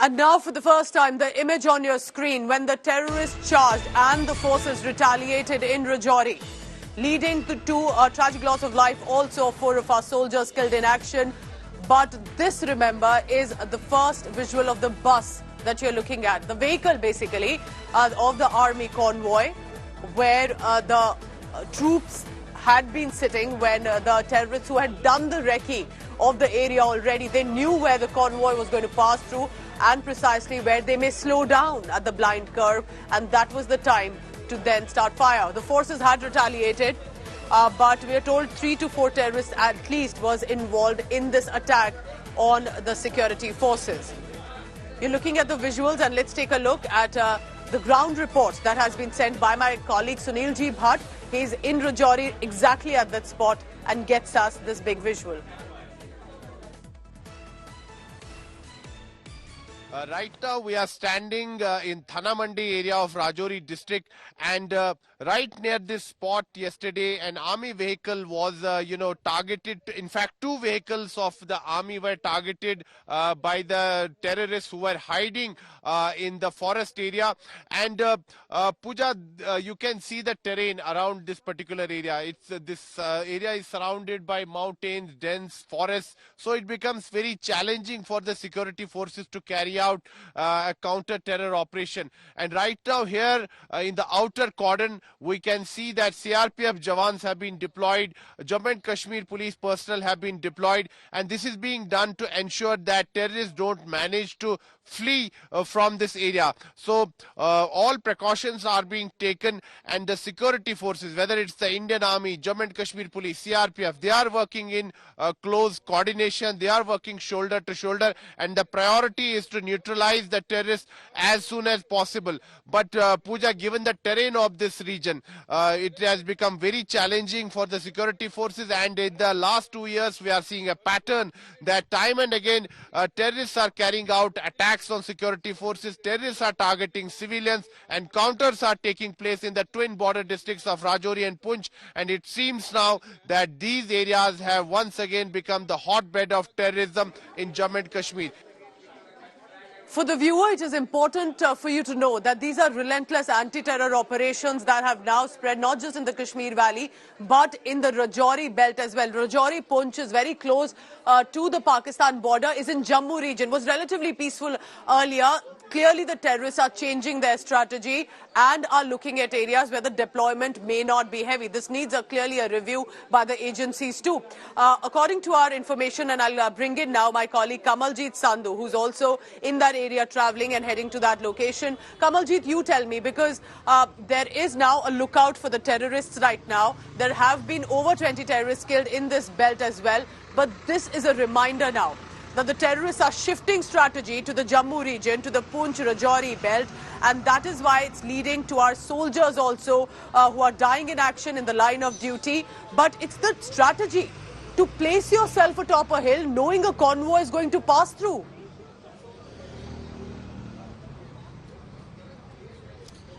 And now for the first time, the image on your screen when the terrorists charged and the forces retaliated in Rajouri, leading to a tragic loss of life also of 4 of our soldiers killed in action. But this, remember, is the first visual of the bus that you're looking at. The vehicle, basically, of the army convoy, where the troops had been sitting when the terrorists who had done the recce of the area already, they knew where the convoy was going to pass through and precisely where they may slow down at the blind curve, and that was the time to then start fire. The forces had retaliated, but we are told 3 to 4 terrorists at least was involved in this attack on the security forces. You're looking at the visuals, and let's take a look at the ground report that has been sent by my colleague Sunil Ji Bhatt. He's in Rajouri exactly at that spot and gets us this big visual. Right now we are standing in Thana Mandi area of Rajouri district, and right near this spot yesterday an army vehicle was targeted. In fact, 2 vehicles of the army were targeted by the terrorists who were hiding in the forest area. And Pooja, you can see the terrain around this particular area. This area is surrounded by mountains, dense forests, so it becomes very challenging for the security forces to carry out a counter-terror operation. And right now here in the outer cordon, we can see that CRPF Jawans have been deployed, Jammu and Kashmir police personnel have been deployed, and this is being done to ensure that terrorists don't manage to flee from this area. So all precautions are being taken, and the security forces, whether it's the Indian Army, Jammu and Kashmir police, CRPF, they are working in close coordination. They are working shoulder to shoulder, and the priority is to neutralize the terrorists as soon as possible. But Pooja, given the terrain of this region, it has become very challenging for the security forces, and in the last 2 years we are seeing a pattern that time and again terrorists are carrying out attacks on security forces, terrorists are targeting civilians, and counters are taking place in the twin border districts of Rajouri and Poonch. And it seems now that these areas have once again become the hotbed of terrorism in Jammu and Kashmir. For the viewer, it is important for you to know that these are relentless anti-terror operations that have now spread not just in the Kashmir Valley, but in the Rajouri belt as well. Rajouri Poonch is very close to the Pakistan border, is in Jammu region, was relatively peaceful earlier. Clearly, the terrorists are changing their strategy and are looking at areas where the deployment may not be heavy. This needs clearly a review by the agencies too. According to our information, and I'll bring in now my colleague Kamaljeet Sandhu, who's also in that area travelling and heading to that location. Kamaljeet, you tell me, because there is now a lookout for the terrorists right now. There have been over 20 terrorists killed in this belt as well. But this is a reminder now that the terrorists are shifting strategy to the Jammu region, to the Poonch-Rajouri belt, and that is why it's leading to our soldiers also who are dying in action in the line of duty. But it's the strategy to place yourself atop a hill knowing a convoy is going to pass through.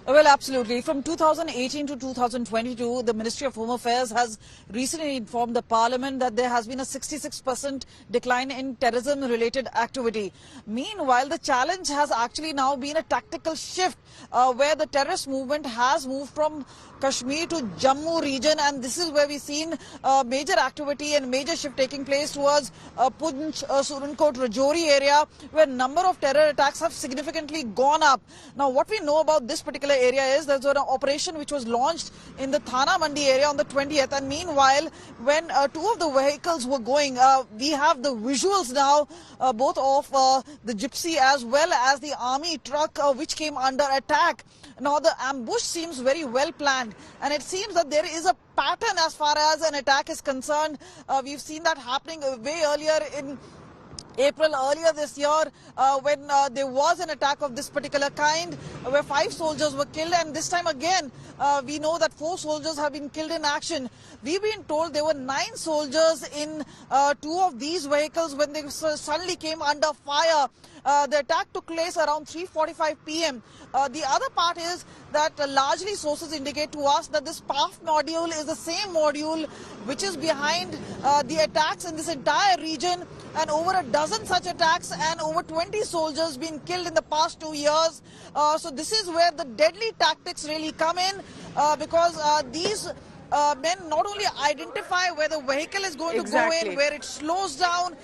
Well, absolutely. From 2018 to 2022, the Ministry of Home Affairs has recently informed the Parliament that there has been a 66% decline in terrorism-related activity. Meanwhile, the challenge has actually now been a tactical shift where the terrorist movement has moved from Kashmir to Jammu region, and this is where we've seen major activity and major shift taking place towards Poonch, Surankot, Rajouri area, where number of terror attacks have significantly gone up. Now, what we know about this particular area is there's an operation which was launched in the Thana Mandi area on the 20th, and meanwhile, when 2 of the vehicles were going, we have the visuals now, both of the gypsy as well as the army truck which came under attack. Now, the ambush seems very well planned, and it seems that there is a pattern as far as an attack is concerned. We've seen that happening way earlier in April earlier this year when there was an attack of this particular kind where 5 soldiers were killed, and this time again we know that 4 soldiers have been killed in action. We've been told there were 9 soldiers in 2 of these vehicles when they suddenly came under fire. The attack took place around 3:45 p.m. The other part is that largely sources indicate to us that this PAF module is the same module which is behind the attacks in this entire region, and over a dozen dozen such attacks and over 20 soldiers been killed in the past 2 years. So this is where the deadly tactics really come in, because these men not only identify where the vehicle is going to go in, where it slows down,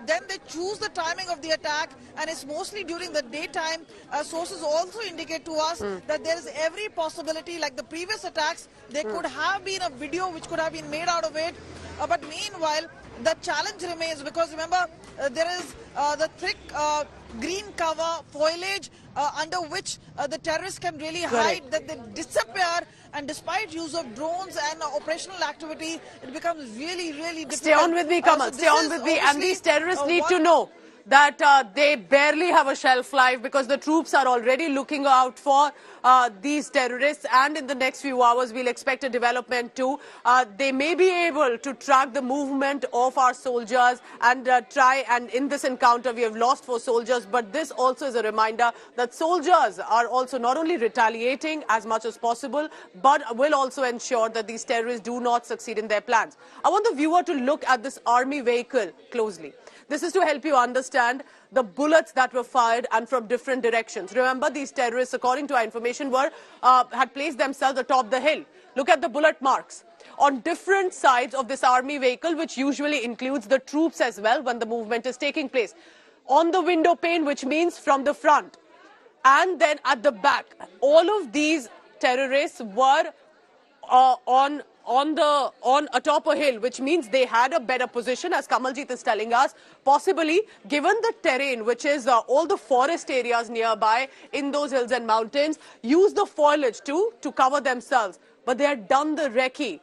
then they choose the timing of the attack, and it's mostly during the daytime. Sources also indicate to us that there is every possibility, like the previous attacks, there could have been a video which could have been made out of it. But meanwhile, the challenge remains, because remember, there is the thick green cover foliage under which the terrorists can really hide, that they disappear, and despite use of drones and operational activity, it becomes really, really difficult. Stay on with me, Kamal. Stay on with me. And these terrorists need to know that they barely have a shelf life, because the troops are already looking out for these terrorists, and in the next few hours we'll expect a development too. They may be able to track the movement of our soldiers and and in this encounter we have lost 4 soldiers, but this also is a reminder that soldiers are also not only retaliating as much as possible, but will also ensure that these terrorists do not succeed in their plans. I want the viewer to look at this army vehicle closely. This is to help you understand the bullets that were fired and from different directions. Remember, these terrorists, according to our information, had placed themselves atop the hill. Look at the bullet marks on different sides of this army vehicle, which usually includes the troops as well when the movement is taking place. On the window pane, which means from the front, and then at the back. All of these terrorists were atop a hill, which means they had a better position, as Kamaljeet is telling us, possibly given the terrain, which is all the forest areas nearby in those hills and mountains, use the foliage to cover themselves. But they had done the recce,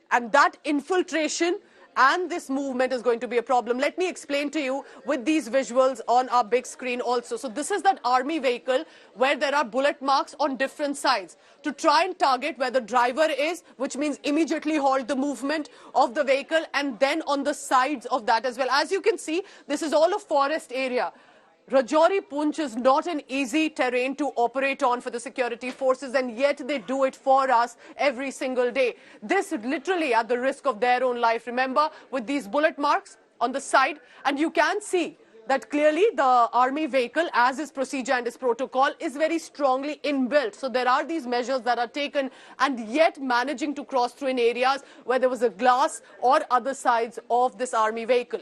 and that infiltration and this movement is going to be a problem. Let me explain to you with these visuals on our big screen also. So this is that army vehicle where there are bullet marks on different sides to try and target where the driver is, which means immediately halt the movement of the vehicle, and then on the sides of that as well. As you can see, this is all a forest area. Rajouri and Poonch is not an easy terrain to operate on for the security forces, and yet they do it for us every single day. This literally at the risk of their own life. Remember, with these bullet marks on the side, and you can see that clearly the army vehicle, as is procedure and its protocol, is very strongly inbuilt. So there are these measures that are taken, and yet managing to cross through in areas where there was a glass or other sides of this army vehicle.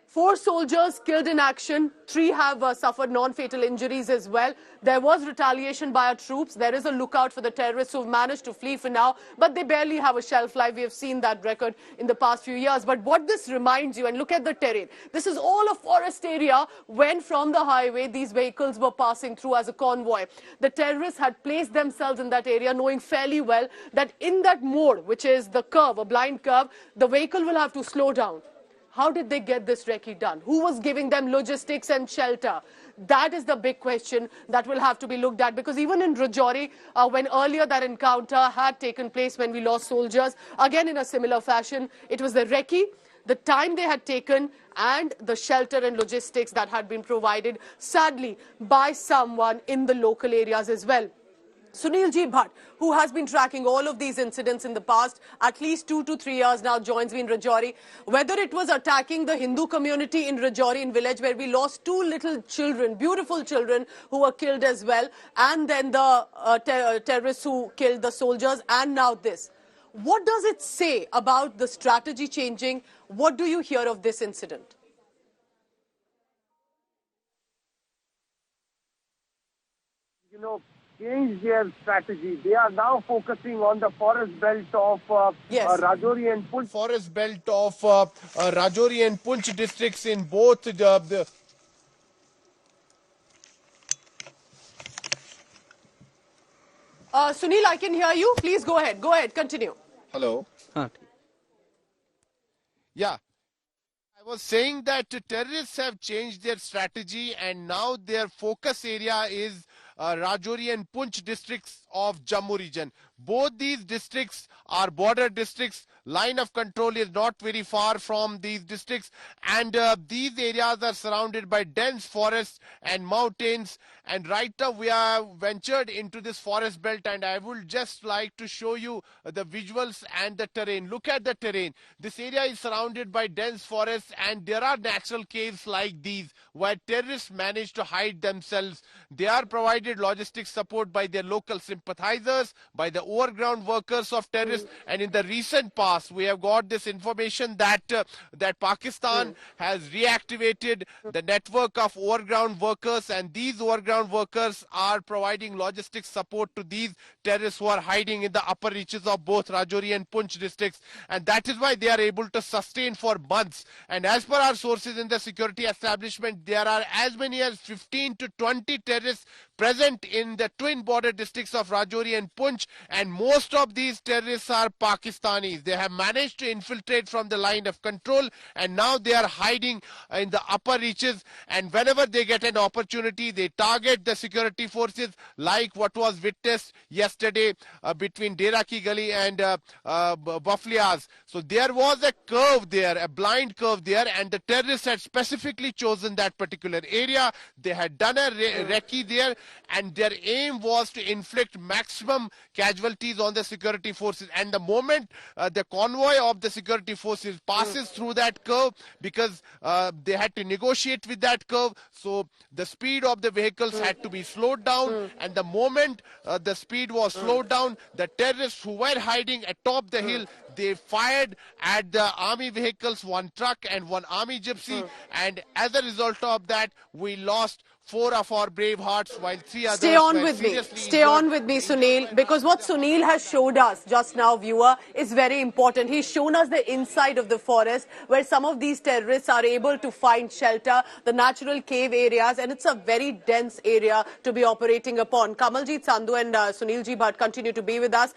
4 soldiers killed in action, 3 have suffered non-fatal injuries as well. There was retaliation by our troops. There is a lookout for the terrorists who have managed to flee for now, but they barely have a shelf life. We have seen that record in the past few years. But what this reminds you, and look at the terrain, this is all a forest area when from the highway these vehicles were passing through as a convoy. The terrorists had placed themselves in that area knowing fairly well that in that mode, which is the curve, a blind curve, the vehicle will have to slow down. How did they get this recce done? Who was giving them logistics and shelter? That is the big question that will have to be looked at, because even in Rajouri, when earlier that encounter had taken place when we lost soldiers, again in a similar fashion, it was the recce, the time they had taken, and the shelter and logistics that had been provided, sadly, by someone in the local areas as well. Sunil Ji Bhatt, who has been tracking all of these incidents in the past, at least 2 to 3 years now, joins me in Rajouri. Whether it was attacking the Hindu community in Rajouri in village, where we lost 2 little children, beautiful children, who were killed as well, and then the terrorists who killed the soldiers, and now this. What does it say about the strategy changing? What do you hear of this incident? You know, changed their strategy. They are now focusing on the forest belt of Rajouri and Poonch. Forest belt of Rajouri and Poonch districts in both the Sunil, I can hear you. Please go ahead. Go ahead. Continue. Hello. Yeah. I was saying that terrorists have changed their strategy, and now their focus area is Rajouri and Poonch districts of Jammu region. Both these districts are border districts line of control is not very far from these districts, and these areas are surrounded by dense forests and mountains. And right now we are ventured into this forest belt, and I would just like to show you the visuals and the terrain. Look at the terrain. This area is surrounded by dense forests, and there are natural caves like these where terrorists manage to hide themselves. They are provided logistic support by their local sympathizers, by the overground workers of terrorists. And in the recent past, we have got this information that that Pakistan has reactivated the network of overground workers, and these overground workers are providing logistic support to these terrorists who are hiding in the upper reaches of both Rajouri and Poonch districts, and that is why they are able to sustain for months. And as per our sources in the security establishment, there are as many as 15 to 20 terrorists present in the twin border districts of Rajouri and Poonch, and most of these terrorists are Pakistanis. They have managed to infiltrate from the line of control, and now they are hiding in the upper reaches, and whenever they get an opportunity, they target the security forces, like what was witnessed yesterday between Dera Ki Gali and Baflias. So there was a curve there, a blind curve there, and the terrorists had specifically chosen that particular area. They had done a recce there, and their aim was to inflict maximum casualties on the security forces. And the moment the convoy of the security forces passes through that curve, because they had to negotiate with that curve, so the speed of the vehicles had to be slowed down, and the moment the speed was slowed down, the terrorists who were hiding atop the hill, they fired at the army vehicles, one truck and one army gypsy, and as a result of that, we lost 4 of our brave hearts, while 3 others Stay on were with me. seriously Stay on injured. with me, Sunil, because what Sunil has showed us just now, viewer, is very important. He's shown us the inside of the forest where some of these terrorists are able to find shelter, the natural cave areas, and it's a very dense area to be operating upon. Kamaljeet Sandhu and Sunil Ji Bhatt continue to be with us.